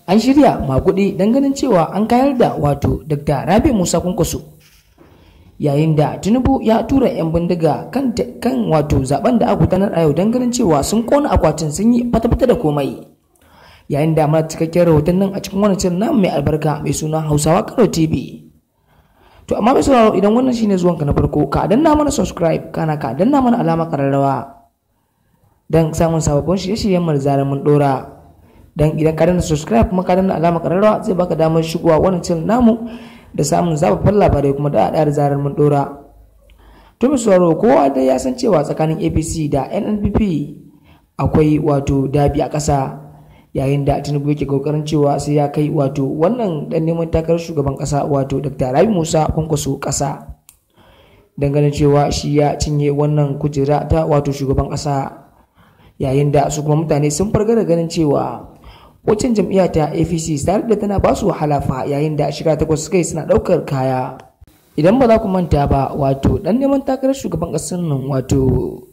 An shirya maguɗi don ganin cewa an kayar da wato Dr. Rabi Musa Kwankwaso, yayin da Tinubu ya tura 'yan bindiga kan wato zaben da aka gudanar a yau don ganin cewa sun kona akwatin sun yi fata-fata da komai. Yayin da mana cikakken rahoton nan a cikin wani shirin namu mai albarka mai suna Hausawa Kano TV. To amma mai sauraro, idan wannan shine zuwanka na farko, ka danna mana subscribe, kana ka danna mana alama kararrawa don samun sababbin shirye-shiryen mu da zarar mun dora. Dan idan ka danna subscribe kuma ka danna alama kararrawa, zai baka damar shigowa wannan shirin namu da samun zababban labarai kuma da zarar mun dora. To mai sauraro, kowa dai ya san cewa tsakanin APC da NNPP akwai wato dabi a ƙasa, yayin da Tinubu yake kokarin cewa sai ya kai wato wannan dan neman takarar shugaban ƙasa wato Dr. Rabi Musa Kwankwaso ƙasa, dangane cewa shi ya cinye wannan kujera ta wato shugaban ƙasa, yayin da su kuma mutane sun farga da ganin cewa waccan jam'iyya ta APC tare da tana ba su wahala fa, yayin da shiga takwas kai suna ɗaukar kaya. Idan ba za ku manta ba, wato dan neman takarar shugaban ƙasar nan wato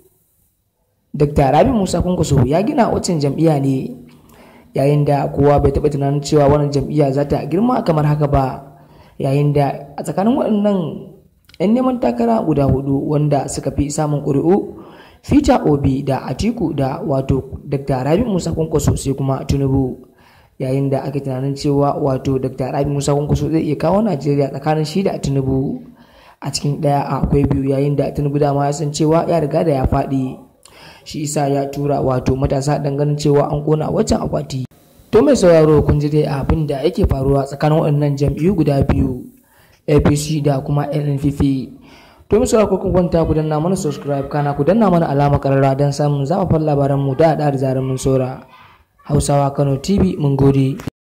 Dr. Rabi Musa Kwankwaso ya gina waccan jam'iyya ne, yayin da kowa bai taɓa tunanin cewa wannan jam'iyya za ta girma kamar haka ba, yayin da a tsakanin waɗannan 'yan neman takara guda hudu wanda suka fi samun ƙuri'u, Peter Obi da Atiku da wato Dr. Rabi Musa Kwankwaso sai kuma Tinubu, yayin da ake tunanin cewa wato Dr. Rabi Musa Kwankwaso zai iya kawo Najeriya tsakanin shi da Tinubu a cikin ɗaya akwai biyu, yayin da Tinubu dama ya san cewa ya riga da ya faɗi, shi isa ya tura wato matasa dan ganin cewa an kona waccan akwati. To mai sauraro, kun ji dai abin da yake faruwa tsakanin waɗannan jam'iyyu guda biyu, APC da kuma NNPP. To mai sauraro, kun kwanta ku danna mana subscribe, kana ku danna mana alama karara don samun zafafan labaran mu da zarar mun saura. Hausawa Kano TV, mun gode.